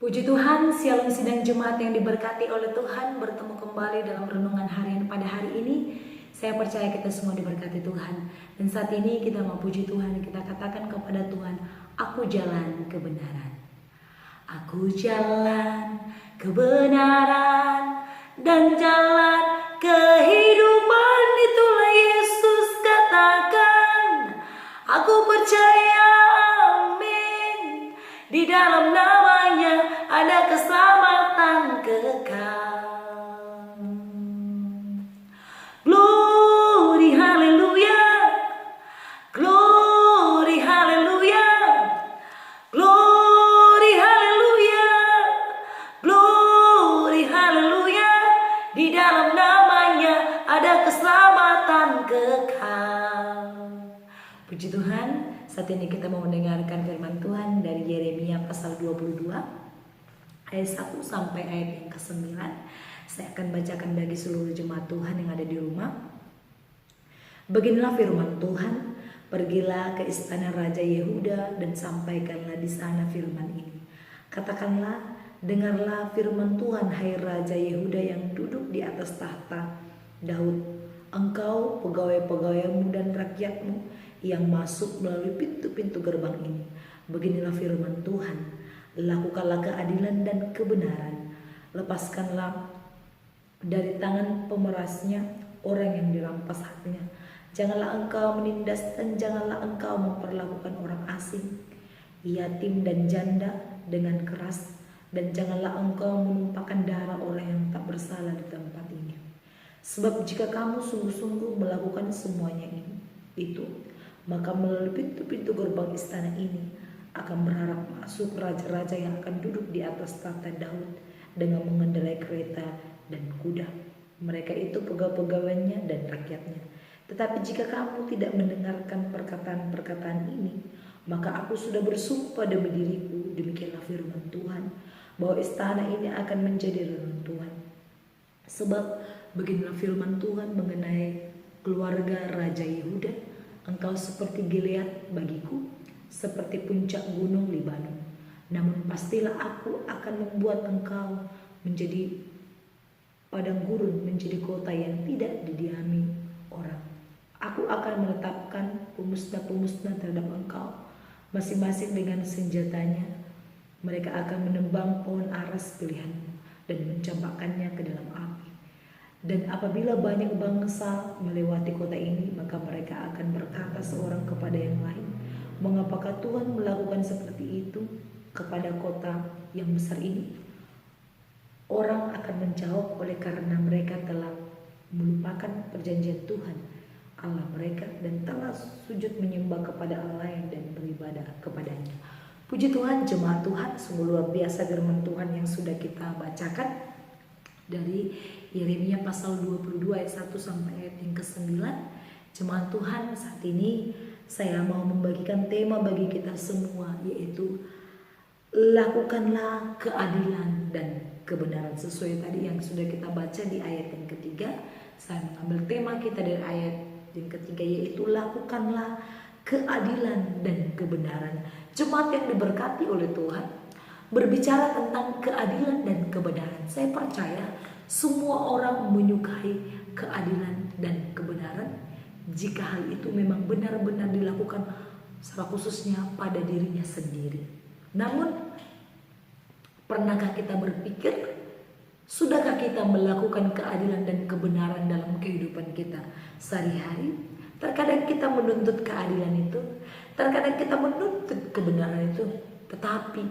Puji Tuhan, Shalom sidang jemaat yang diberkati oleh Tuhan, bertemu kembali dalam renungan harian pada hari ini. Saya percaya kita semua diberkati Tuhan. Dan saat ini kita mau puji Tuhan, kita katakan kepada Tuhan, aku jalan kebenaran. Aku jalan kebenaran dan jalan kehidupan, itulah Yesus katakan. Aku percaya, amin. Di dalam namanya ada keselamatan kekal. Glory haleluya, glory haleluya, glory haleluya, glory haleluya. Di dalam namanya ada keselamatan kekal. Puji Tuhan, saat ini kita mau mendengarkan firman Tuhan dari Yeremia pasal 22 ayat 1 sampai ayat yang ke-9. Saya akan bacakan bagi seluruh jemaat Tuhan yang ada di rumah. Beginilah firman Tuhan, pergilah ke istana Raja Yehuda dan sampaikanlah di sana firman ini. Katakanlah, dengarlah firman Tuhan, hai Raja Yehuda yang duduk di atas tahta Daud. Engkau, pegawai-pegawaimu dan rakyatmu yang masuk melalui pintu-pintu gerbang ini. Beginilah firman Tuhan, lakukanlah keadilan dan kebenaran. Lepaskanlah dari tangan pemerasnya orang yang dirampas haknya. Janganlah engkau menindas dan janganlah engkau memperlakukan orang asing, yatim dan janda dengan keras. Dan janganlah engkau menumpahkan darah orang yang tak bersalah di tempat ini. Sebab jika kamu sungguh-sungguh melakukan semuanya itu, maka melalui pintu-pintu gerbang istana ini akan berharap masuk raja-raja yang akan duduk di atas tahta Daud dengan mengendarai kereta dan kuda. Mereka itu pegawai-pegawainya dan rakyatnya. Tetapi jika kamu tidak mendengarkan perkataan-perkataan ini, maka aku sudah bersumpah demi diriku, demikianlah firman Tuhan, bahwa istana ini akan menjadi reruntuhan. Sebab beginilah firman Tuhan mengenai keluarga Raja Yehuda, engkau seperti Gilead bagiku, seperti puncak gunung Libanon. Namun pastilah aku akan membuat engkau menjadi padang gurun, menjadi kota yang tidak didiami orang. Aku akan menetapkan pemusnah-pemusnah terhadap engkau, masing-masing dengan senjatanya. Mereka akan menebang pohon aras pilihanmu dan mencampakkannya ke dalam api. Dan apabila banyak bangsa melewati kota ini, maka mereka akan berkata seorang kepada yang lain, mengapakah Tuhan melakukan seperti itu kepada kota yang besar ini? Orang akan menjawab, oleh karena mereka telah melupakan perjanjian Tuhan Allah mereka dan telah sujud menyembah kepada Allah lain dan beribadah kepadanya. Puji Tuhan, jemaat Tuhan, sungguh luar biasa firman Tuhan yang sudah kita bacakan dari Yeremia pasal 22 ayat 1 sampai ayat yang ke-9. Jemaat Tuhan, saat ini saya mau membagikan tema bagi kita semua, yaitu lakukanlah keadilan dan kebenaran. Sesuai tadi yang sudah kita baca di ayat yang ketiga, saya mengambil tema kita dari ayat yang ketiga, yaitu lakukanlah keadilan dan kebenaran. Jemaat yang diberkati oleh Tuhan, berbicara tentang keadilan dan kebenaran, saya percaya semua orang menyukai keadilan dan kebenaran jika hal itu memang benar-benar dilakukan secara khususnya pada dirinya sendiri. Namun, pernahkah kita berpikir, sudahkah kita melakukan keadilan dan kebenaran dalam kehidupan kita sehari-hari? Terkadang kita menuntut keadilan itu, terkadang kita menuntut kebenaran itu, tetapi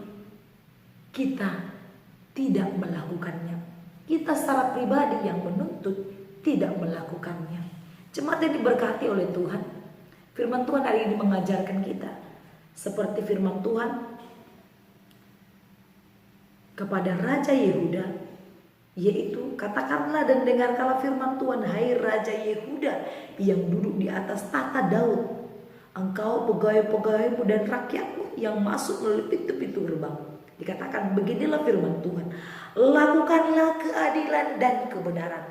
kita tidak melakukannya. Kita secara pribadi yang menuntut tidak melakukannya. Jemaat yang diberkati oleh Tuhan, firman Tuhan hari ini mengajarkan kita seperti firman Tuhan kepada Raja Yehuda, yaitu katakanlah dan dengarkanlah firman Tuhan, hai Raja Yehuda yang duduk di atas tahta Daud. Engkau, pegawai-pegawaimu dan rakyatmu yang masuk melalui pintu-pintu gerbang. Dikatakan, beginilah firman Tuhan, lakukanlah keadilan dan kebenaran.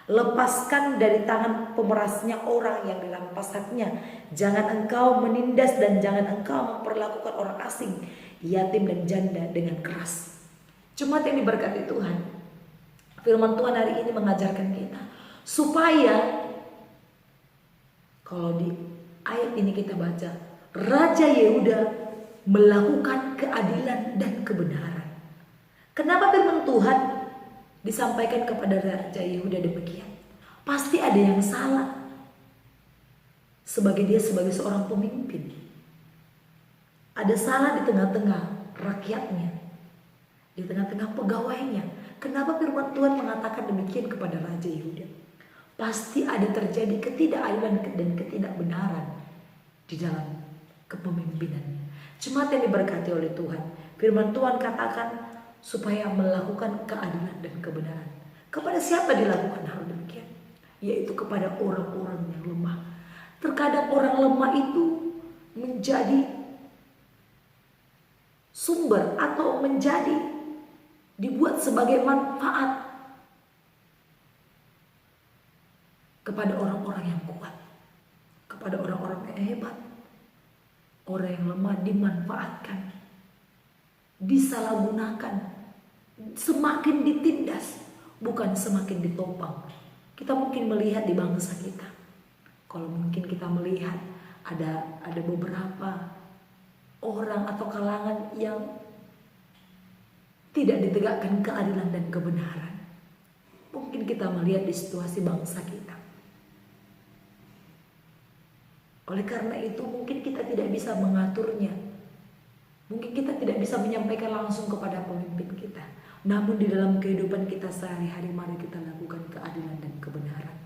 Lepaskan dari tangan pemerasnya orang yang dirampas haknya. Jangan engkau menindas dan jangan engkau memperlakukan orang asing, yatim dan janda dengan keras. Jemaat yang diberkati Tuhan, firman Tuhan hari ini mengajarkan kita supaya, kalau di ayat ini kita baca, Raja Yehuda melakukan keadilan dan kebenaran. Kenapa firman Tuhan disampaikan kepada Raja Yehuda demikian? Pasti ada yang salah. Sebagai seorang pemimpin, ada salah di tengah-tengah rakyatnya, di tengah-tengah pegawainya. Kenapa firman Tuhan mengatakan demikian kepada Raja Yehuda? Pasti ada terjadi ketidakadilan dan ketidakbenaran di dalam kepemimpinannya. Jemaat yang diberkati oleh Tuhan, firman Tuhan katakan supaya melakukan keadilan dan kebenaran. Kepada siapa dilakukan hal demikian? Yaitu kepada orang-orang yang lemah. Terkadang orang lemah itu menjadi sumber atau menjadi dibuat sebagai manfaat kepada orang-orang yang kuat, kepada orang-orang yang hebat. Orang yang lemah dimanfaatkan, disalahgunakan, semakin ditindas, bukan semakin ditopang. Kita mungkin melihat di bangsa kita, kalau mungkin kita melihat ada beberapa orang atau kalangan yang tidak ditegakkan keadilan dan kebenaran. Mungkin kita melihat di situasi bangsa kita. Oleh karena itu mungkin kita tidak bisa mengaturnya. Mungkin kita tidak bisa menyampaikan langsung kepada pemimpin kita. Namun di dalam kehidupan kita sehari-hari, mari kita lakukan keadilan dan kebenaran.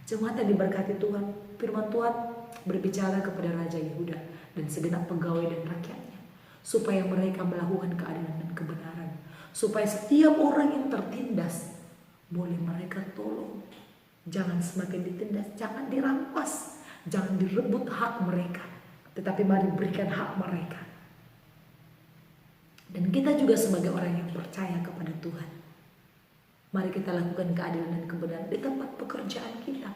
Jemaat yang diberkati Tuhan, firman Tuhan berbicara kepada Raja Yehuda dan segenap pegawai dan rakyatnya, supaya mereka melakukan keadilan dan kebenaran. Supaya setiap orang yang tertindas, boleh mereka tolong. Jangan semakin ditindas, jangan dirampas. Jangan direbut hak mereka, tetapi mari berikan hak mereka. Dan kita juga sebagai orang yang percaya kepada Tuhan, mari kita lakukan keadilan dan kebenaran di tempat pekerjaan kita,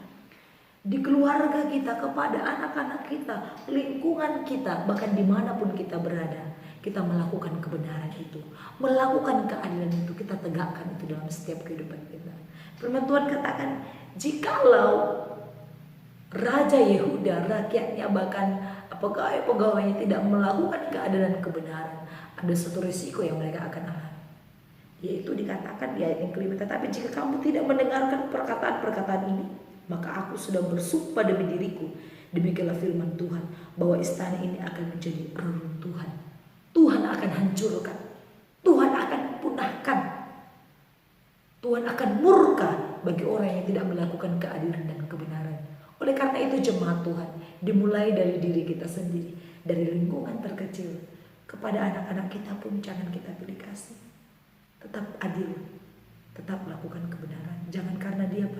di keluarga kita, kepada anak-anak kita, lingkungan kita, bahkan dimanapun kita berada. Kita melakukan kebenaran itu, melakukan keadilan itu, kita tegakkan itu dalam setiap kehidupan kita. Firman Tuhan katakan, jikalau Raja Yehuda, rakyatnya, bahkan pegawai-pegawainya tidak melakukan keadilan dan kebenaran, ada satu risiko yang mereka akan alami. Yaitu dikatakan di ayat yang kelima, tetapi jika kamu tidak mendengarkan perkataan-perkataan ini, maka aku sudah bersumpah demi diriku, demikianlah firman Tuhan, bahwa istana ini akan menjadi reruntuhan. Tuhan akan hancurkan, Tuhan akan punahkan, Tuhan akan murka bagi orang yang tidak melakukan keadilan dan kebenaran. Oleh karena itu jemaat Tuhan, dimulai dari diri kita sendiri, dari lingkungan terkecil, kepada anak-anak kita pun jangan kita pilih kasih. Tetap adil, tetap lakukan kebenaran. Jangan karena dia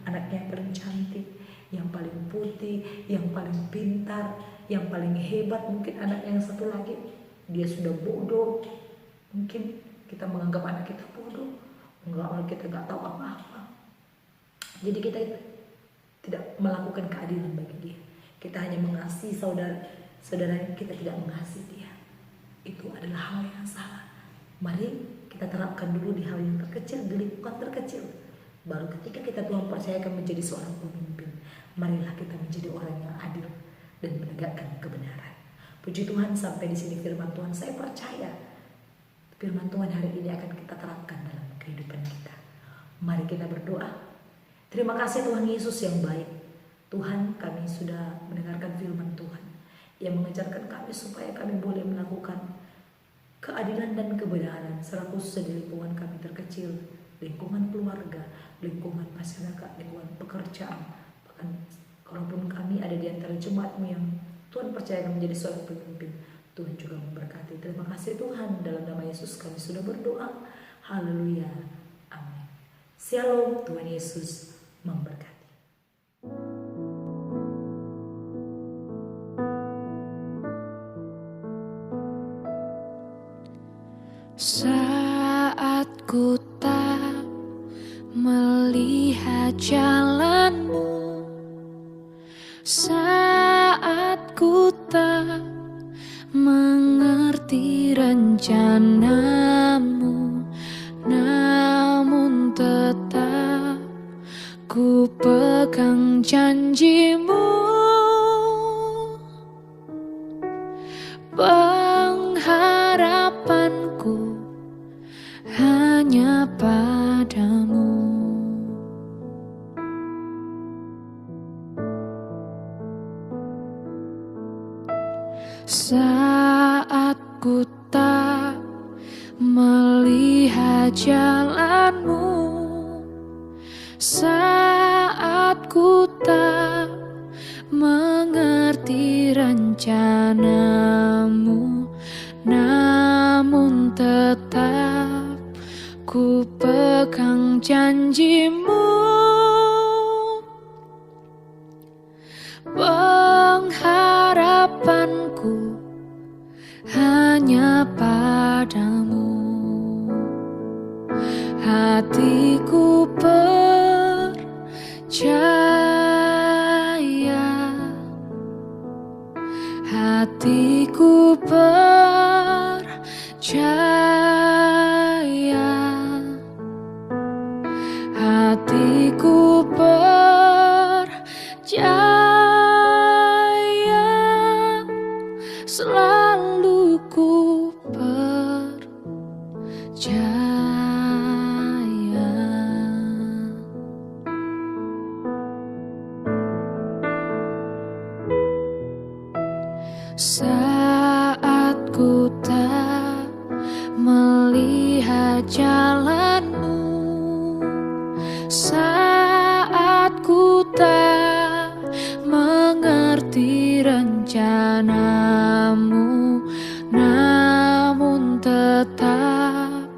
anaknya yang paling cantik, yang paling putih, yang paling pintar, yang paling hebat. Mungkin anak yang satu lagi dia sudah bodoh, mungkin kita menganggap anak kita bodoh, kita nggak tahu apa-apa. Jadi kita tidak melakukan keadilan bagi dia. Kita hanya mengasihi saudara yang kita tidak mengasihi dia. Itu adalah hal yang salah. Mari kita terapkan dulu di hal yang terkecil, di lingkungan terkecil. Baru ketika kita Tuhan percayakan menjadi seorang pemimpin, marilah kita menjadi orang yang adil dan menegakkan kebenaran. Puji Tuhan, sampai di sini firman Tuhan. Saya percaya firman Tuhan hari ini akan kita terapkan dalam kehidupan kita. Mari kita berdoa. Terima kasih Tuhan Yesus yang baik. Tuhan, kami sudah mendengarkan firman Tuhan yang mengajarkan kami supaya kami boleh melakukan keadilan dan kebenaran, secara khusus di lingkungan kami terkecil, lingkungan keluarga, lingkungan masyarakat, lingkungan pekerjaan. Bahkan kalaupun kami ada di antara jemaat-Mu yang Tuhan percayakan menjadi seorang pemimpin, Tuhan juga memberkati. Terima kasih Tuhan, dalam nama Yesus kami sudah berdoa. Haleluya. Amin. Shalom, Tuhan Yesus memberkati. Saat ku tak melihat jalanmu, saat ku tak mengerti rencanamu, pegang janjimu, pengharapanku hanya padamu. Saat ku tak melihat jalanmu, saat ku tak mengerti rencanamu, namun tetap ku pegang janjimu, pengharapanku hanya padamu. Hatiku percaya, hatiku percaya, hatiku percaya, selalu ku percaya. Saat ku tak melihat jalanmu, saat ku tak mengerti rencanamu, namun tetap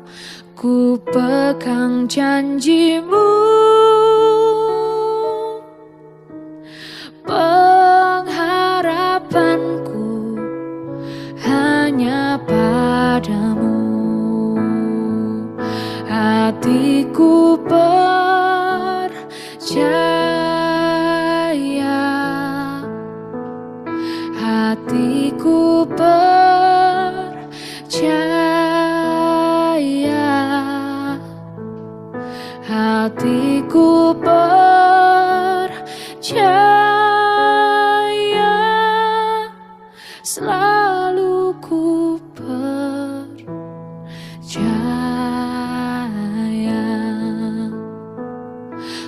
ku pegang janjimu, pengharapanku hanya padamu. Hatiku percaya, hatiku percaya, hatiku percaya, selalu ku percaya.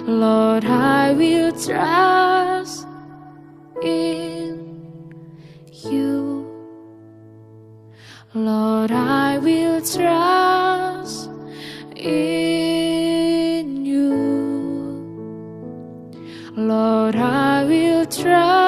Lord, I will trust in you. Lord, I will trust in you. Lord, I will trust